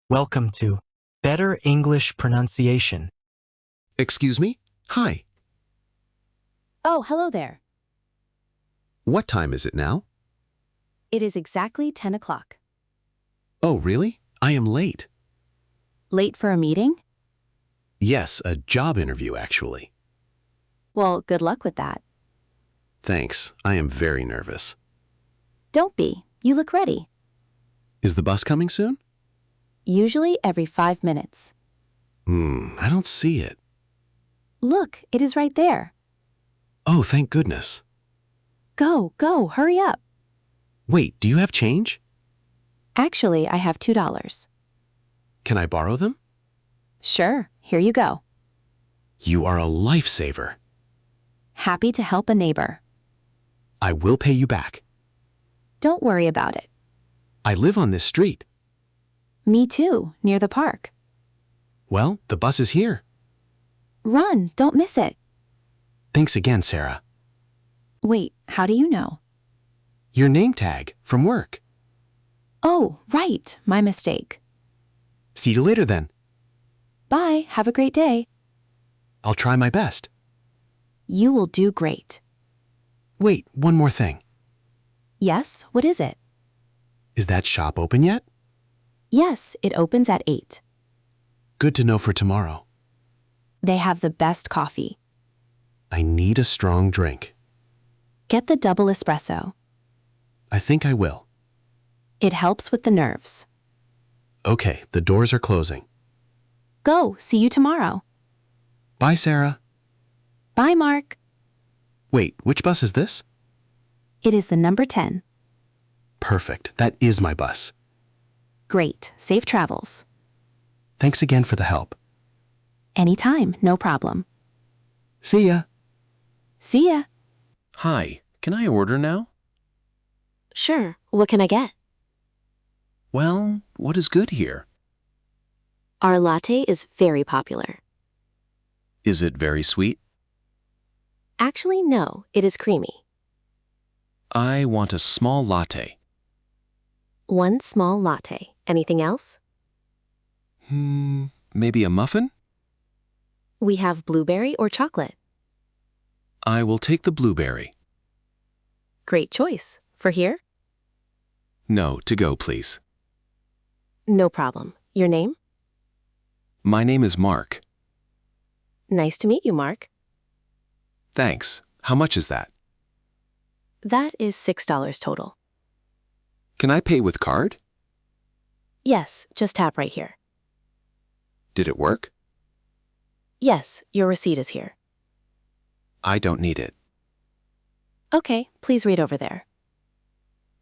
Welcome to Better English Pronunciation. Excuse me? Hi. Oh, hello there. What time is it now? It is exactly 10 o'clock. Oh, really? I am late. Late for a meeting? Yes, a job interview, actually. Well, good luck with that. Thanks. I am very nervous. Don't be. You look ready. Is the bus coming soon? Usually every 5 minutes. I don't see it. Look, it is right there. Oh, thank goodness. Go, hurry up. Wait, do you have change? Actually, I have $2. Can I borrow them? Sure, here you go. You are a lifesaver. Happy to help a neighbor. I will pay you back. Don't worry about it. I live on this street. Me too, near the park. Well, the bus is here. Run, don't miss it. Thanks again, Sarah. Wait, how do you know? Your name tag from work. Oh, right, my mistake. See you later then. Bye, have a great day. I'll try my best. You will do great. Wait, one more thing. Yes, what is it? Is that shop open yet? Yes, it opens at 8. Good to know for tomorrow. They have the best coffee. I need a strong drink. Get the double espresso. I think I will. It helps with the nerves. Okay, the doors are closing. Go, see you tomorrow. Bye, Sarah. Bye, Mark. Wait, which bus is this? It is the number 10. Perfect, that is my bus. Great, safe travels. Thanks again for the help. Anytime, no problem. See ya. See ya. Hi, can I order now? Sure, what can I get? Well, what is good here? Our latte is very popular. Is it very sweet? Actually, no, it is creamy. I want a small latte. One small latte. Anything else? Maybe a muffin? We have blueberry or chocolate. I will take the blueberry. Great choice. For here? No, to go, please. No problem. Your name? My name is Mark. Nice to meet you, Mark. Thanks. How much is that? That is $6 total. Can I pay with card? Yes, just tap right here. Did it work? Yes, your receipt is here. I don't need it. Okay, please read over there.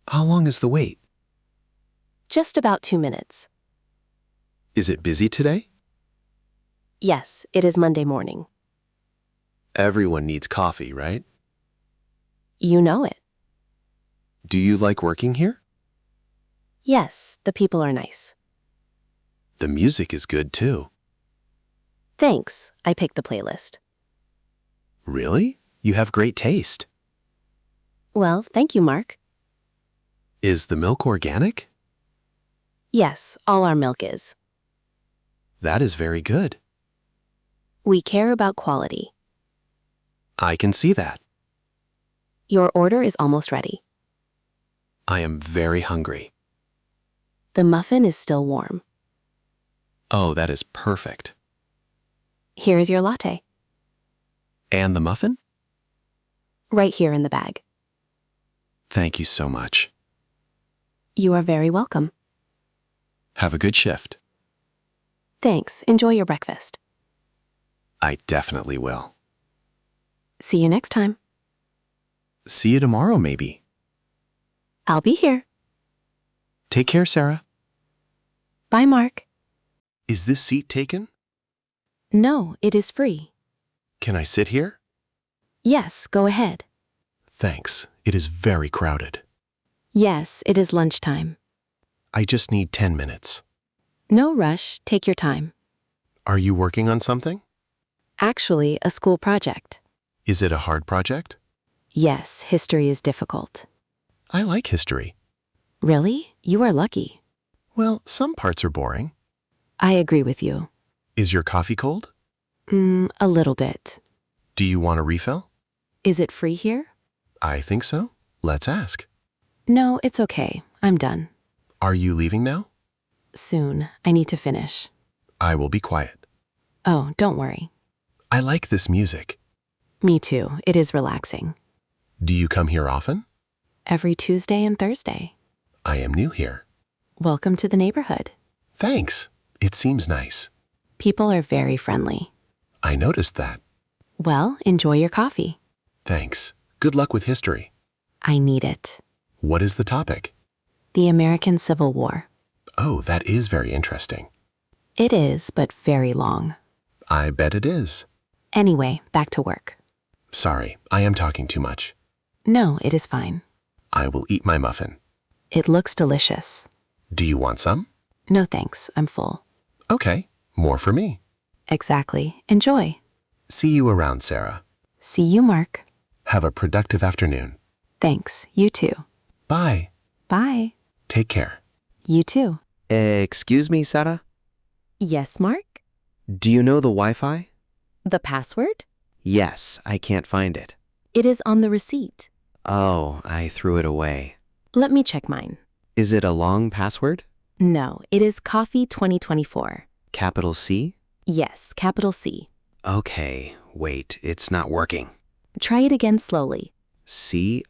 How long is the wait? Just about 2 minutes. Is it busy today? Yes, it is Monday morning. Everyone needs coffee, right? You know it. Do you like working here? Yes, the people are nice. The music is good too. Thanks, I picked the playlist. Really? You have great taste. Well, thank you, Mark. Is the milk organic? Yes, all our milk is. That is very good. We care about quality. I can see that. Your order is almost ready. I am very hungry. The muffin is still warm. Oh, that is perfect. Here is your latte. And the muffin? Right here in the bag. Thank you so much. You are very welcome. Have a good shift. Thanks. Enjoy your breakfast. I definitely will. See you next time. See you tomorrow, maybe. I'll be here. Take care, Sarah. Bye, Mark. Is this seat taken? No, it is free. Can I sit here? Yes, go ahead. Thanks. It is very crowded. Yes, it is lunchtime. I just need 10 minutes. No rush. Take your time. Are you working on something? Actually, a school project. Is it a hard project? Yes, history is difficult. I like history. Really? You are lucky. Well, some parts are boring. I agree with you. Is your coffee cold? A little bit. Do you want a refill? Is it free here? I think so. Let's ask. No, it's okay. I'm done. Are you leaving now? Soon. I need to finish. I will be quiet. Oh, don't worry. I like this music. Me too. It is relaxing. Do you come here often? Every Tuesday and Thursday. I am new here. Welcome to the neighborhood. Thanks. It seems nice. People are very friendly. I noticed that. Well, enjoy your coffee. Thanks. Good luck with history. I need it. What is the topic? The American Civil War. Oh, that is very interesting. It is, but very long. I bet it is. Anyway, back to work. Sorry, I am talking too much. No, it is fine. I will eat my muffin. It looks delicious. Do you want some? No thanks, I'm full. Okay, more for me. Exactly. Enjoy. See you around, Sarah. See you, Mark. Have a productive afternoon. Thanks. You too. Bye. Bye. Take care. You too. Excuse me, Sarah? Yes, Mark? Do you know the Wi-Fi? The password? Yes, I can't find it. It is on the receipt. Oh, I threw it away. Let me check mine. Is it a long password? No, it is Coffee 2024. Capital C? Yes, capital C. Okay, wait, it's not working. Try it again slowly. COFFEE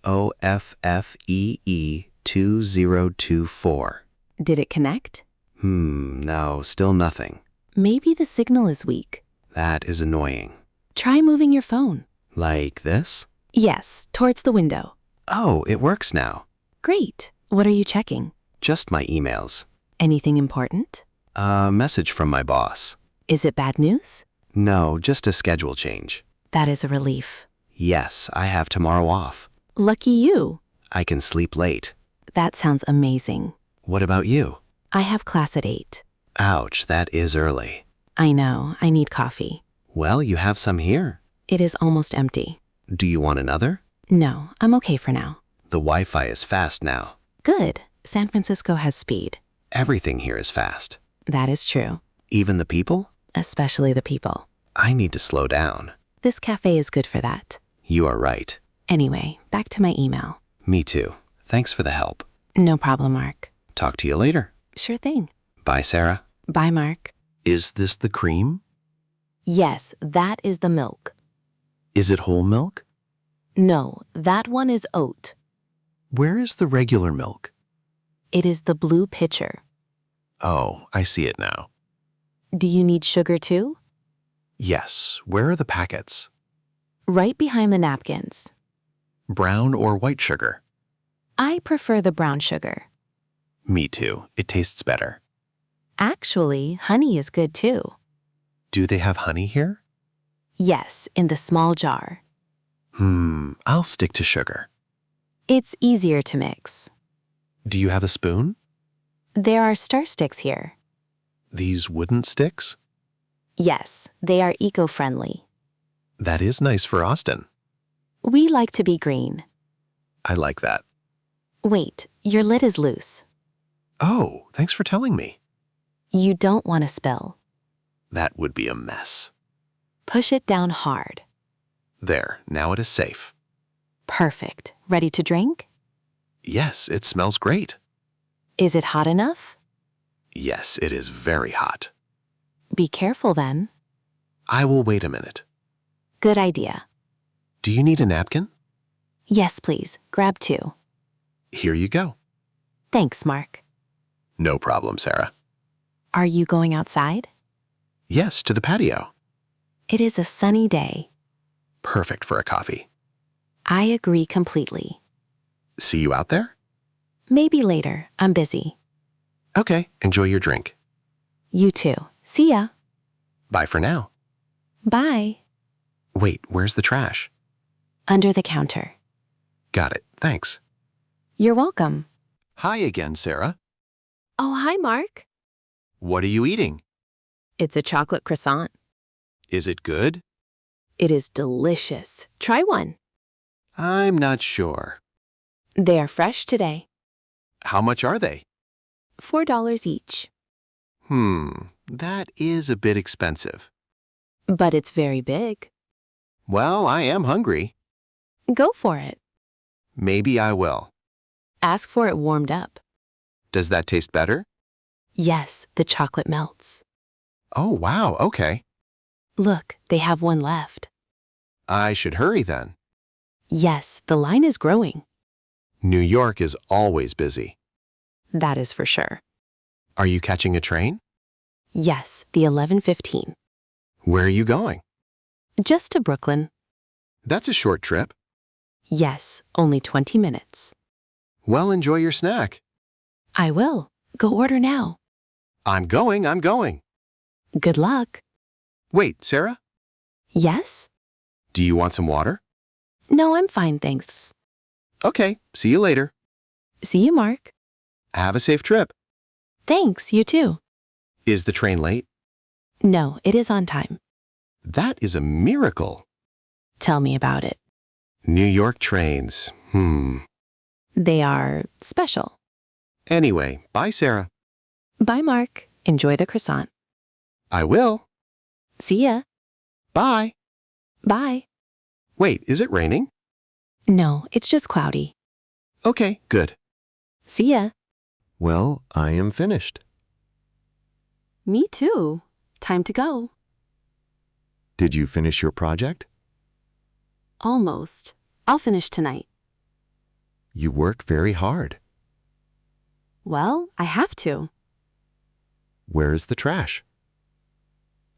2024. Did it connect? No, still nothing. Maybe the signal is weak. That is annoying. Try moving your phone. Like this? Yes, towards the window. Oh, it works now. Great. What are you checking? Just my emails. Anything important? A message from my boss. Is it bad news? No, just a schedule change. That is a relief. Yes, I have tomorrow off. Lucky you. I can sleep late. That sounds amazing. What about you? I have class at 8. Ouch, that is early. I know. I need coffee. Well, you have some here. It is almost empty. Do you want another? No, I'm okay for now. The Wi-Fi is fast now. Good. San Francisco has speed. Everything here is fast. That is true. Even the people? Especially the people. I need to slow down. This cafe is good for that. You are right. Anyway, back to my email. Me too. Thanks for the help. No problem, Mark. Talk to you later. Sure thing. Bye, Sarah. Bye, Mark. Is this the cream? Yes, that is the milk. Is it whole milk? No, that one is oat. Where is the regular milk? It is the blue pitcher. Oh, I see it now. Do you need sugar too? Yes, where are the packets? Right behind the napkins. Brown or white sugar? I prefer the brown sugar. Me too. It tastes better. Actually, honey is good too. Do they have honey here? Yes, in the small jar. I'll stick to sugar. It's easier to mix. Do you have a spoon? There are stir sticks here. These wooden sticks? Yes, they are eco-friendly. That is nice for Austin. We like to be green. I like that. Wait, your lid is loose. Oh, thanks for telling me. You don't want to spill. That would be a mess. Push it down hard. There, now it is safe. Perfect. Ready to drink? Yes, it smells great. Is it hot enough? Yes, it is very hot. Be careful then. I will wait a minute. Good idea. Do you need a napkin? Yes, please. Grab 2. Here you go. Thanks, Mark. No problem, Sarah. Are you going outside? Yes, to the patio. It is a sunny day. Perfect for a coffee. I agree completely. See you out there? Maybe later. I'm busy. Okay, enjoy your drink. You too. See ya. Bye for now. Bye. Wait, where's the trash? Under the counter. Got it, thanks. You're welcome. Hi again, Sarah. Oh, hi, Mark. What are you eating? It's a chocolate croissant. Is it good? It is delicious. Try one. I'm not sure. They are fresh today. How much are they? $4 each. That is a bit expensive. But it's very big. Well, I am hungry. Go for it. Maybe I will. Ask for it warmed up. Does that taste better? Yes, the chocolate melts. Oh, wow, okay. Look, they have one left. I should hurry then. Yes, the line is growing. New York is always busy. That is for sure. Are you catching a train? Yes, the 11:15. Where are you going? Just to Brooklyn. That's a short trip. Yes, only 20 minutes. Well, enjoy your snack. I will. Go order now. I'm going. Good luck. Wait, Sarah, Yes? do you want some water? No, I'm fine, thanks. Okay, see you later. See you, Mark. Have a safe trip. Thanks, you too. Is the train late? No, it is on time. That is a miracle. Tell me about it. New York trains. They are special. Anyway, bye, Sarah. Bye, Mark. Enjoy the croissant. I will. See ya. Bye. Bye. Wait, is it raining? No, it's just cloudy. Okay, good. See ya. Well, I am finished. Me too. Time to go. Did you finish your project? Almost. I'll finish tonight. You work very hard. Well, I have to. Where is the trash?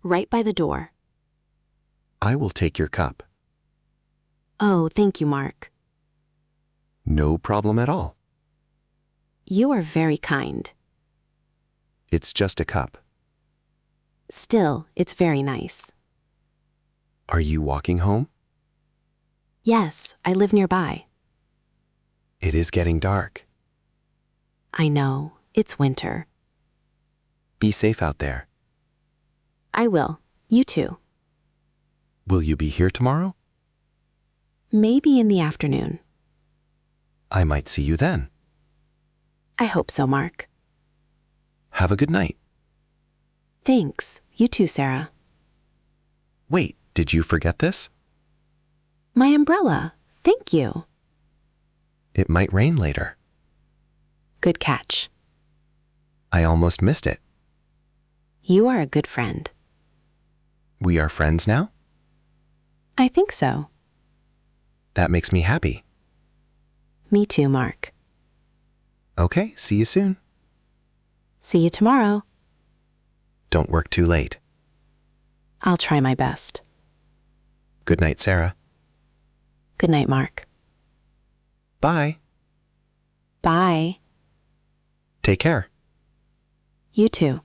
Right by the door. I will take your cup. Oh, thank you, Mark. No problem at all. You are very kind. It's just a cup. Still, it's very nice. Are you walking home? Yes, I live nearby. It is getting dark. I know. It's winter. Be safe out there. I will. You too. Will you be here tomorrow? Maybe in the afternoon. I might see you then. I hope so, Mark. Have a good night. Thanks. You too, Sarah. Wait, did you forget this? My umbrella. Thank you. It might rain later. Good catch. I almost missed it. You are a good friend. We are friends now? I think so. That makes me happy. Me too, Mark. Okay, see you soon. See you tomorrow. Don't work too late. I'll try my best. Good night, Sarah. Good night, Mark. Bye. Bye. Take care. You too.